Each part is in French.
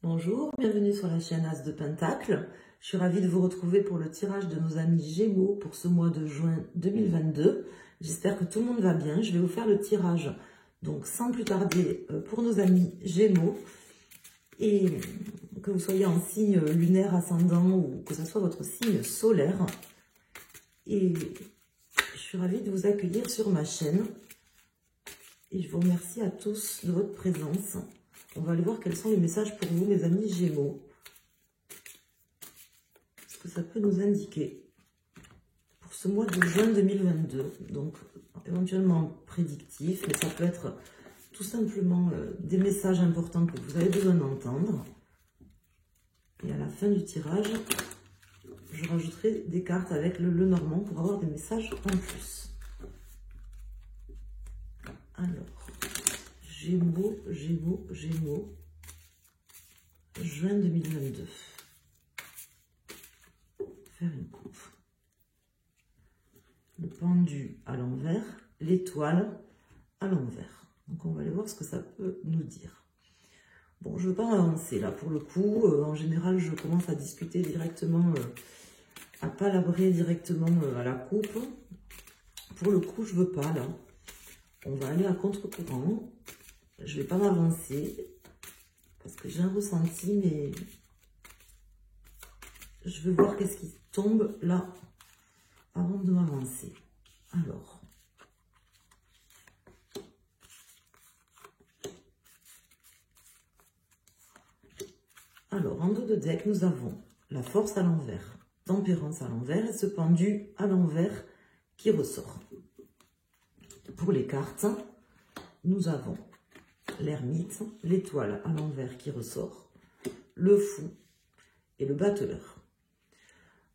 Bonjour, bienvenue sur la chaîne As de Pentacle. Je suis ravie de vous retrouver pour le tirage de nos amis Gémeaux pour ce mois de juin 2022. J'espère que tout le monde va bien. Je vais vous faire le tirage, donc sans plus tarder, pour nos amis Gémeaux. Et que vous soyez en signe lunaire, ascendant ou que ce soit votre signe solaire. Et je suis ravie de vous accueillir sur ma chaîne. Et je vous remercie à tous de votre présence. On va aller voir quels sont les messages pour vous, mes amis Gémeaux. Ce que ça peut nous indiquer pour ce mois de juin 2022. Donc, éventuellement prédictif, mais ça peut être tout simplement des messages importants que vous avez besoin d'entendre. Et à la fin du tirage, je rajouterai des cartes avec le Lenormand pour avoir des messages en plus. Alors... Gémeaux, Gémeaux, Gémeaux, juin 2022. Faire une coupe. Le pendu à l'envers, l'étoile à l'envers. Donc on va aller voir ce que ça peut nous dire. Bon, je ne veux pas avancer là pour le coup. En général, je commence à discuter directement, à palabrer directement à la coupe. Pour le coup, je ne veux pas là. On va aller à contre-courant. Je ne vais pas m'avancer parce que j'ai un ressenti, mais je veux voir qu'est-ce qui tombe là avant de m'avancer. Alors, en dos de deck, nous avons la force à l'envers, tempérance à l'envers et ce pendu à l'envers qui ressort. Pour les cartes, nous avons l'ermite, l'étoile à l'envers qui ressort, le fou et le battleur.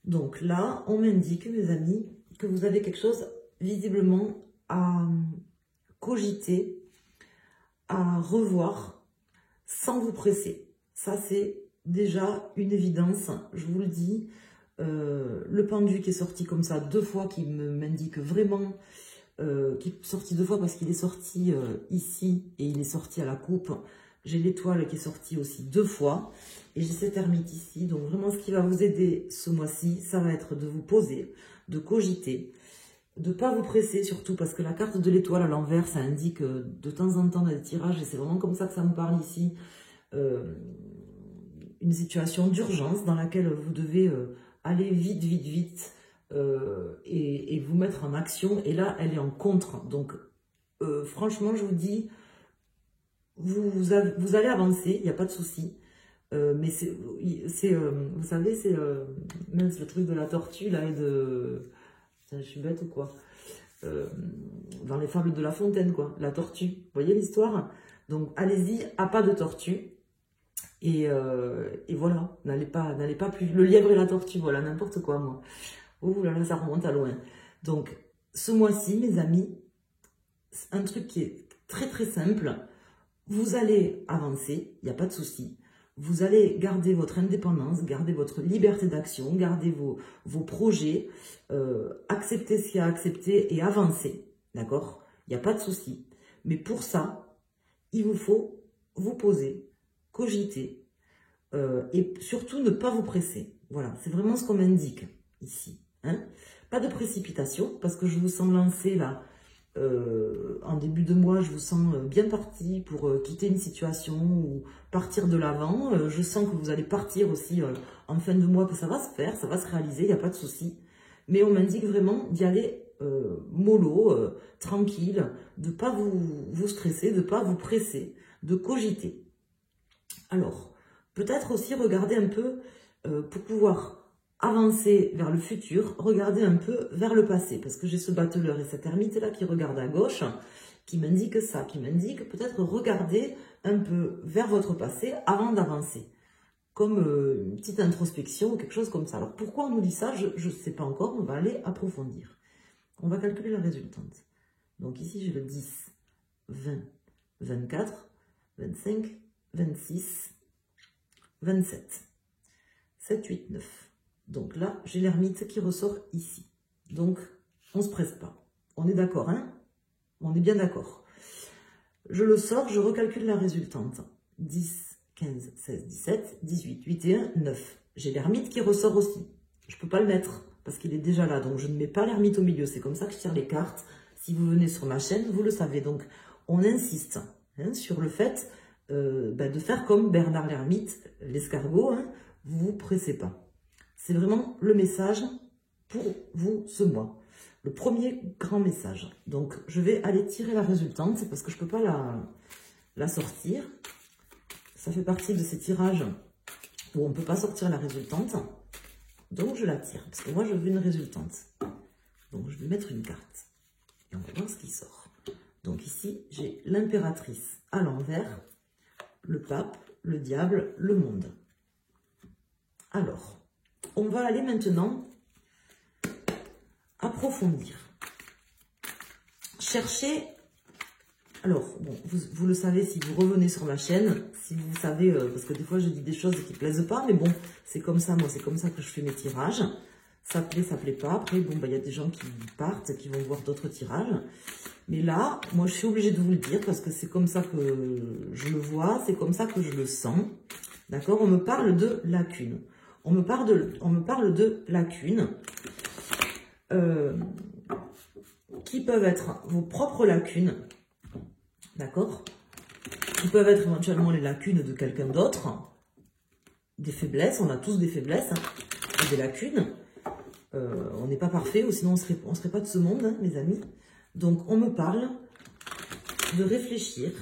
Donc là, on m'indique, mes amis, que vous avez quelque chose visiblement à cogiter, à revoir, sans vous presser. Ça, c'est déjà une évidence, je vous le dis. Le pendu qui est sorti comme ça 2 fois, qui m'indique vraiment... qui est sorti 2 fois parce qu'il est sorti ici et il est sorti à la coupe. J'ai l'étoile qui est sortie aussi 2 fois et j'ai cette ermite ici. Donc vraiment ce qui va vous aider ce mois-ci, ça va être de vous poser, de cogiter, de ne pas vous presser surtout parce que la carte de l'étoile à l'envers, ça indique de temps en temps dans les tirages et c'est vraiment comme ça que ça me parle ici, une situation d'urgence dans laquelle vous devez aller vite, vite, vite. Et vous mettre en action, et là elle est en contre, donc franchement je vous dis vous allez avancer, il n'y a pas de souci, mais vous savez c'est même le truc de la tortue là et de... Putain, je suis bête ou quoi, dans les fables de La Fontaine quoi, la tortue, vous voyez l'histoire, donc allez-y à pas de tortue. Et voilà, n'allez pas plus, le lièvre et la tortue, voilà, n'importe quoi moi. Ouh là là, ça remonte à loin. Donc, ce mois-ci, mes amis, un truc qui est très très simple. Vous allez avancer, il n'y a pas de souci. Vous allez garder votre indépendance, garder votre liberté d'action, garder vos projets, accepter ce qu'il y a à accepter et avancer. D'accord? Il n'y a pas de souci. Mais pour ça, il vous faut vous poser, cogiter et surtout ne pas vous presser. Voilà, c'est vraiment ce qu'on m'indique ici. Hein? Pas de précipitation, parce que je vous sens lancé là, en début de mois, je vous sens bien parti pour quitter une situation ou partir de l'avant. Je sens que vous allez partir aussi en fin de mois, que ça va se faire, ça va se réaliser, il n'y a pas de souci. Mais on m'indique vraiment d'y aller mollo, tranquille, de ne pas vous stresser, de ne pas vous presser, de cogiter. Alors, peut-être aussi regarder un peu pour pouvoir... avancer vers le futur, regardez un peu vers le passé, parce que j'ai ce battleur et cette ermite là qui regarde à gauche, qui m'indique ça, qui m'indique peut-être regarder un peu vers votre passé avant d'avancer, comme une petite introspection ou quelque chose comme ça. Alors pourquoi on nous dit ça, je ne sais pas encore, on va aller approfondir. On va calculer la résultante. Donc ici j'ai le 10, 20, 24, 25, 26, 27, 7, 8, 9. Donc là, j'ai l'ermite qui ressort ici. Donc, on ne se presse pas. On est d'accord, hein? On est bien d'accord. Je le sors, je recalcule la résultante. 10, 15, 16, 17, 18, 8 et 1, 9. J'ai l'ermite qui ressort aussi. Je ne peux pas le mettre parce qu'il est déjà là. Donc, je ne mets pas l'ermite au milieu. C'est comme ça que je tire les cartes. Si vous venez sur ma chaîne, vous le savez. Donc, on insiste sur le fait de faire comme Bernard l'ermite, l'escargot. Vous ne vous pressez pas. C'est vraiment le message pour vous ce mois. Le premier grand message. Donc, je vais aller tirer la résultante parce que je ne peux pas la sortir. Ça fait partie de ces tirages où on ne peut pas sortir la résultante. Donc, je la tire parce que moi, je veux une résultante. Donc, je vais mettre une carte et on va voir ce qui sort. Donc, ici, j'ai l'impératrice à l'envers, le pape, le diable, le monde. Alors, on va aller maintenant approfondir. Cherchez, alors, bon, vous le savez si vous revenez sur ma chaîne, si vous savez, parce que des fois je dis des choses qui ne plaisent pas, mais bon, c'est comme ça, moi, c'est comme ça que je fais mes tirages. Ça plaît pas. Après, bon, il y a des gens qui partent, qui vont voir d'autres tirages. Mais là, moi, je suis obligée de vous le dire parce que c'est comme ça que je le vois, c'est comme ça que je le sens. D'accord? On me parle de lacunes. On me parle de lacunes qui peuvent être vos propres lacunes. D'accord? Qui peuvent être éventuellement les lacunes de quelqu'un d'autre. Des faiblesses, on a tous des faiblesses, des lacunes. On n'est pas parfait, ou sinon on serait pas de ce monde, mes amis. Donc, on me parle de réfléchir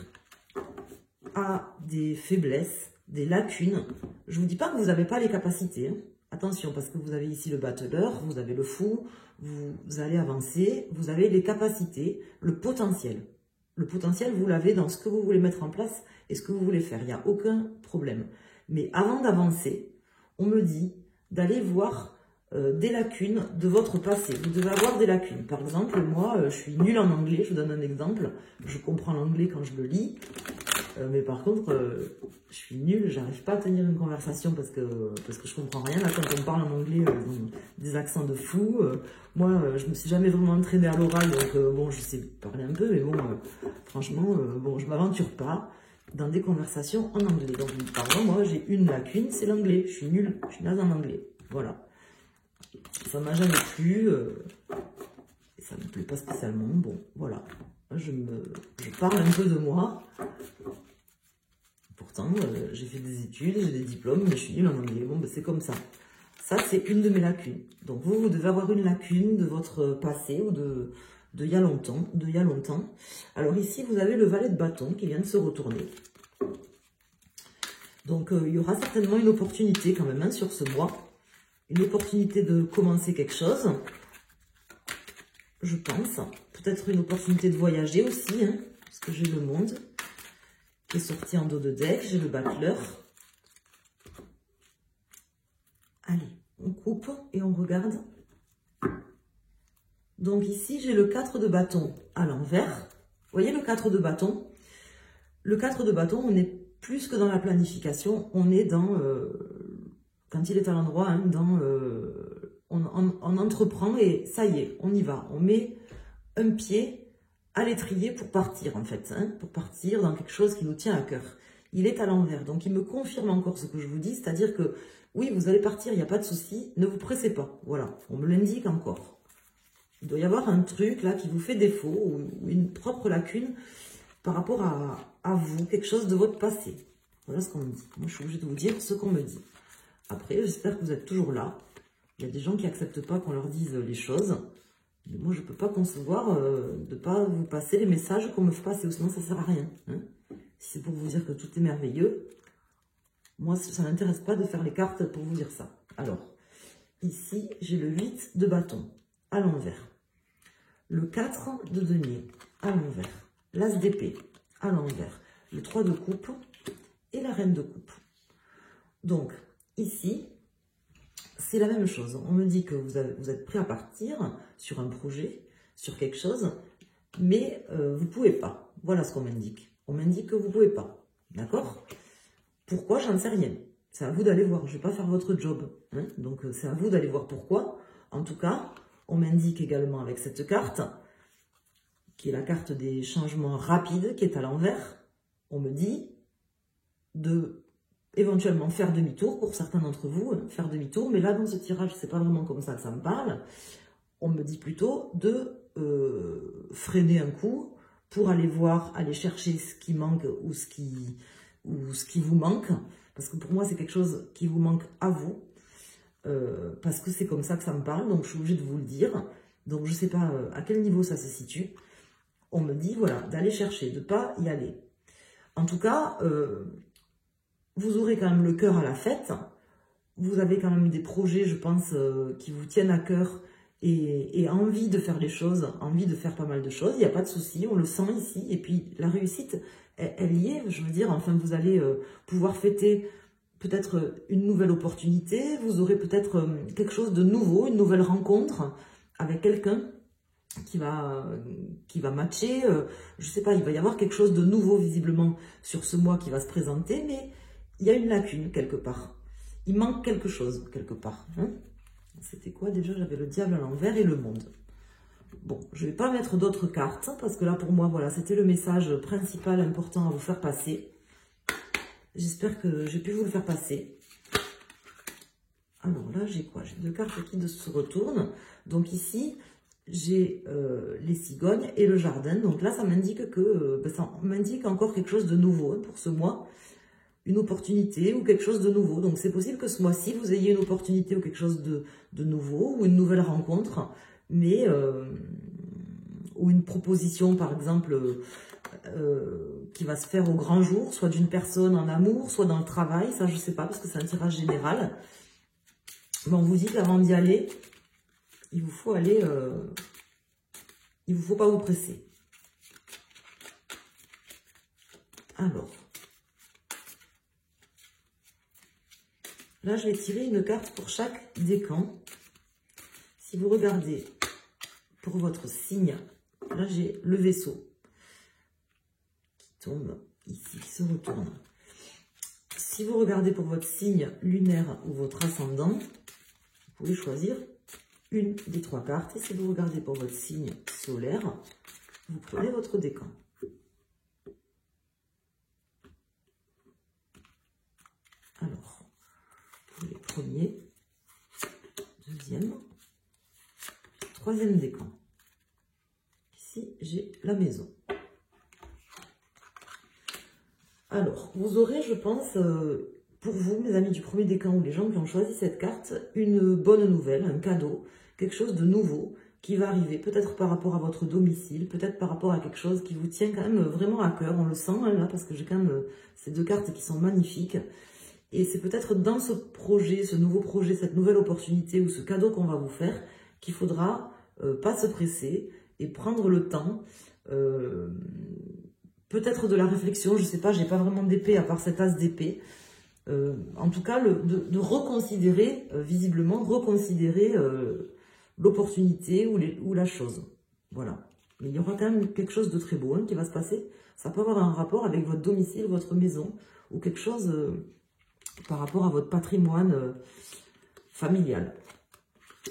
à des faiblesses, des lacunes. Je ne vous dis pas que vous n'avez pas les capacités. Attention, parce que vous avez ici le battleur, vous avez le fou, vous allez avancer, vous avez les capacités, le potentiel. Le potentiel, vous l'avez dans ce que vous voulez mettre en place et ce que vous voulez faire. Il n'y a aucun problème. Mais avant d'avancer, on me dit d'aller voir des lacunes de votre passé. Vous devez avoir des lacunes. Par exemple, moi, je suis nulle en anglais. Je vous donne un exemple. Je comprends l'anglais quand je le lis. Mais par contre, je suis nulle. J'arrive pas à tenir une conversation parce que je comprends rien. Là, quand on parle en anglais, ils ont des accents de fou. Moi, je me suis jamais vraiment entraînée à l'oral. Donc, bon, je sais parler un peu. Mais bon, franchement, bon, je m'aventure pas dans des conversations en anglais. Donc, par exemple, moi, j'ai une lacune, c'est l'anglais. Je suis nulle. Je suis naze en anglais. Voilà. Ça m'a jamais plu, et ça ne me plaît pas spécialement. Bon, voilà. Je parle un peu de moi. Pourtant, j'ai fait des études, j'ai des diplômes, mais je suis nulle en anglais. Bon, ben, c'est comme ça. Ça, c'est une de mes lacunes. Donc, vous devez avoir une lacune de votre passé ou de il y a longtemps. Alors, ici, vous avez le valet de bâton qui vient de se retourner. Donc, il y aura certainement une opportunité quand même sur ce mois. Une opportunité de commencer quelque chose, je pense. Peut-être une opportunité de voyager aussi, parce que j'ai le monde qui est sorti en dos de deck. J'ai le battleur. Allez, on coupe et on regarde. Donc ici, j'ai le 4 de bâton à l'envers. Vous voyez le 4 de bâton? Le 4 de bâton, on est plus que dans la planification. On est dans... quand il est à l'endroit, on entreprend et ça y est, on y va. On met un pied à l'étrier pour partir, en fait. Pour partir dans quelque chose qui nous tient à cœur. Il est à l'envers. Donc, il me confirme encore ce que je vous dis. C'est-à-dire que, oui, vous allez partir, il n'y a pas de souci. Ne vous pressez pas. Voilà, on me l'indique encore. Il doit y avoir un truc, là, qui vous fait défaut ou une propre lacune par rapport à vous. Quelque chose de votre passé. Voilà ce qu'on me dit. Moi, je suis obligée de vous dire ce qu'on me dit. Après, j'espère que vous êtes toujours là. Il y a des gens qui n'acceptent pas qu'on leur dise les choses. Mais moi, je ne peux pas concevoir de ne pas vous passer les messages qu'on me fait passer. Sinon, ça ne sert à rien. Si c'est pour vous dire que tout est merveilleux, moi, ça ne m'intéresse pas de faire les cartes pour vous dire ça. Alors, ici, j'ai le 8 de bâton à l'envers. Le 4 de denier à l'envers. L'as d'épée à l'envers. Le 3 de coupe et la reine de coupe. Donc, ici, c'est la même chose. On me dit que vous êtes prêt à partir sur un projet, sur quelque chose, mais vous ne pouvez pas. Voilà ce qu'on m'indique. On m'indique que vous ne pouvez pas. D'accord? Pourquoi? J'en sais rien. C'est à vous d'aller voir. Je ne vais pas faire votre job. Donc, c'est à vous d'aller voir pourquoi. En tout cas, on m'indique également avec cette carte, qui est la carte des changements rapides, qui est à l'envers, on me dit de éventuellement faire demi-tour pour certains d'entre vous, hein, faire demi-tour. Mais là, dans ce tirage, c'est pas vraiment comme ça que ça me parle. On me dit plutôt de freiner un coup pour aller voir, aller chercher ce qui manque ou ce qui vous manque. Parce que pour moi, c'est quelque chose qui vous manque à vous. Parce que c'est comme ça que ça me parle, donc je suis obligée de vous le dire. Donc je ne sais pas à quel niveau ça se situe. On me dit, voilà, d'aller chercher, de ne pas y aller. En tout cas, vous aurez quand même le cœur à la fête. Vous avez quand même des projets, je pense, qui vous tiennent à cœur et envie de faire les choses, envie de faire pas mal de choses. Il n'y a pas de souci, on le sent ici. Et puis la réussite, elle y est, je veux dire. Enfin, vous allez pouvoir fêter peut-être une nouvelle opportunité. Vous aurez peut-être quelque chose de nouveau, une nouvelle rencontre avec quelqu'un qui va matcher. Je sais pas, il va y avoir quelque chose de nouveau visiblement sur ce mois qui va se présenter, mais il y a une lacune quelque part. Il manque quelque chose quelque part. Hein. C'était quoi déjà? J'avais le diable à l'envers et le monde. Bon, je ne vais pas mettre d'autres cartes, parce que là pour moi, voilà, c'était le message principal important à vous faire passer. J'espère que j'ai pu vous le faire passer. Alors là, j'ai quoi? J'ai deux cartes qui se retournent. Donc ici, j'ai les cigognes et le jardin. Donc là, ça m'indique que ça m'indique encore quelque chose de nouveau hein, pour ce mois. Une opportunité ou quelque chose de nouveau. Donc c'est possible que ce mois-ci, vous ayez une opportunité ou quelque chose de nouveau ou une nouvelle rencontre, mais ou une proposition, par exemple, qui va se faire au grand jour, soit d'une personne en amour, soit dans le travail. Ça, je ne sais pas, parce que c'est un tirage général. Mais on vous dit qu'avant d'y aller, il vous faut aller... il ne vous faut pas vous presser. Alors... Là, je vais tirer une carte pour chaque décan. Si vous regardez pour votre signe, là, j'ai le vaisseau qui tombe ici, qui se retourne. Si vous regardez pour votre signe lunaire ou votre ascendant, vous pouvez choisir une des trois cartes. Et si vous regardez pour votre signe solaire, vous prenez votre décan. Alors... les premiers, deuxième, troisième décan. Ici, j'ai la maison. Alors, vous aurez, je pense, pour vous, mes amis du premier décan ou les gens qui ont choisi cette carte, une bonne nouvelle, un cadeau, quelque chose de nouveau qui va arriver, peut-être par rapport à votre domicile, peut-être par rapport à quelque chose qui vous tient quand même vraiment à cœur. On le sent hein, là, parce que j'ai quand même ces deux cartes qui sont magnifiques. Et c'est peut-être dans ce projet, ce nouveau projet, cette nouvelle opportunité ou ce cadeau qu'on va vous faire qu'il faudra pas se presser et prendre le temps, peut-être de la réflexion, je ne sais pas, j'ai pas vraiment d'épée à part cet as d'épée. En tout cas, de reconsidérer, visiblement, reconsidérer l'opportunité ou la chose. Voilà. Mais il y aura quand même quelque chose de très beau hein, qui va se passer. Ça peut avoir un rapport avec votre domicile, votre maison ou quelque chose... par rapport à votre patrimoine familial.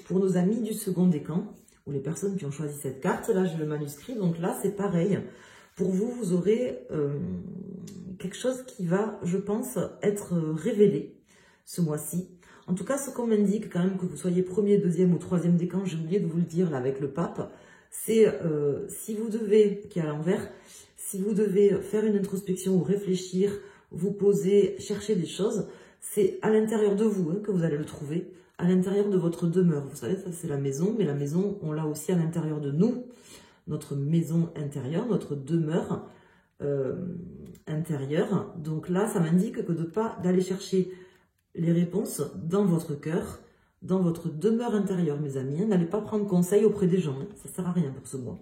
Pour nos amis du second décan, ou les personnes qui ont choisi cette carte, là j'ai le manuscrit, donc là c'est pareil. Pour vous, vous aurez quelque chose qui va, je pense, être révélé ce mois-ci. En tout cas, ce qu'on m'indique quand même, que vous soyez premier, deuxième ou troisième décan, j'ai oublié de vous le dire là avec le pape, c'est si vous devez, qui est à l'envers, si vous devez faire une introspection ou réfléchir, vous poser, chercher des choses, c'est à l'intérieur de vous hein, que vous allez le trouver, à l'intérieur de votre demeure. Vous savez, ça c'est la maison, mais la maison, on l'a aussi à l'intérieur de nous, notre maison intérieure, notre demeure intérieure. Donc là, ça m'indique que d'aller chercher les réponses dans votre cœur, dans votre demeure intérieure, mes amis. N'allez pas prendre conseil auprès des gens, hein, ça ne sert à rien pour ce mois.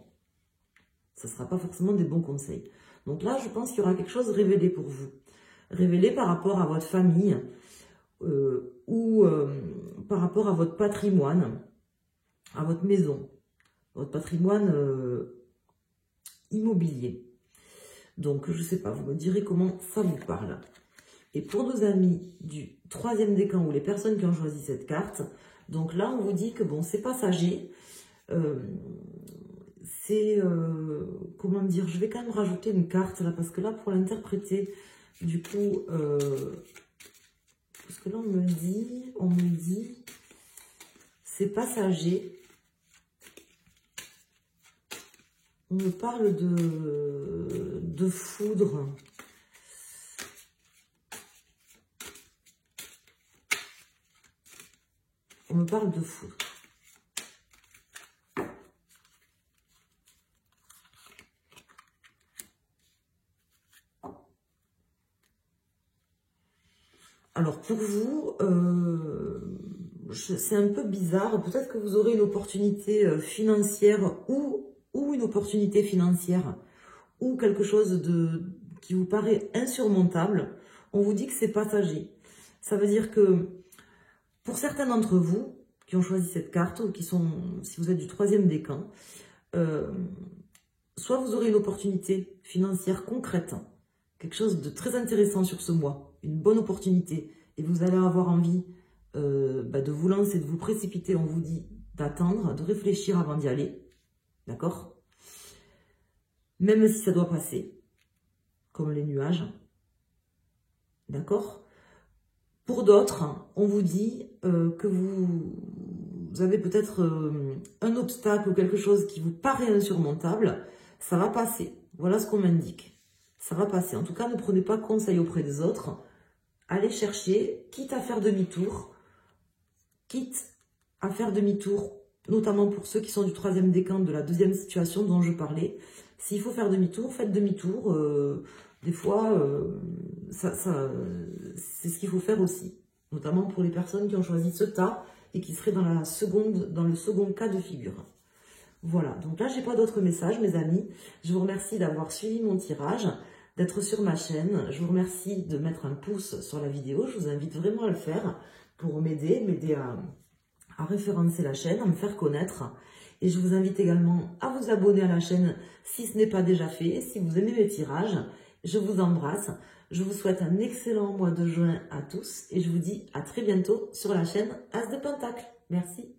Ça ne sera pas forcément des bons conseils. Donc là, je pense qu'il y aura quelque chose révélé pour vous. Révélé par rapport à votre famille ou par rapport à votre patrimoine, à votre maison, votre patrimoine immobilier. Donc, je ne sais pas, vous me direz comment ça vous parle. Et pour nos amis du troisième décan ou les personnes qui ont choisi cette carte, donc là, on vous dit que bon, c'est passager. C'est, comment dire, je vais quand même rajouter une carte là, parce que là, pour l'interpréter, du coup, que là, on me dit, c'est passager. On me parle de foudre. On me parle de foudre. Alors pour vous, c'est un peu bizarre. Peut-être que vous aurez une opportunité financière ou une opportunité financière ou quelque chose qui vous paraît insurmontable. On vous dit que c'est passager. Ça veut dire que pour certains d'entre vous qui ont choisi cette carte ou qui sont, si vous êtes du 3e décan, soit vous aurez une opportunité financière concrète, quelque chose de très intéressant sur ce mois, une bonne opportunité, et vous allez avoir envie de vous lancer, de vous précipiter. On vous dit d'attendre, de réfléchir avant d'y aller, d'accord? Même si ça doit passer, comme les nuages, d'accord? Pour d'autres, on vous dit que vous avez peut-être un obstacle ou quelque chose qui vous paraît insurmontable, ça va passer. Voilà ce qu'on m'indique. Ça va passer. En tout cas, ne prenez pas conseil auprès des autres. Allez chercher, quitte à faire demi-tour, notamment pour ceux qui sont du 3e décan, de la 2e situation dont je parlais. S'il faut faire demi-tour, faites demi-tour. Des fois, c'est ce qu'il faut faire aussi. Notamment pour les personnes qui ont choisi ce tas et qui seraient dans le second cas de figure. Voilà, donc là, j'ai pas d'autres messages, mes amis. Je vous remercie d'avoir suivi mon tirage, d'être sur ma chaîne. Je vous remercie de mettre un pouce sur la vidéo. Je vous invite vraiment à le faire pour m'aider à référencer la chaîne, à me faire connaître. Et je vous invite également à vous abonner à la chaîne si ce n'est pas déjà fait. Si vous aimez mes tirages, je vous embrasse. Je vous souhaite un excellent mois de juin à tous. Et je vous dis à très bientôt sur la chaîne As de Pentacle. Merci.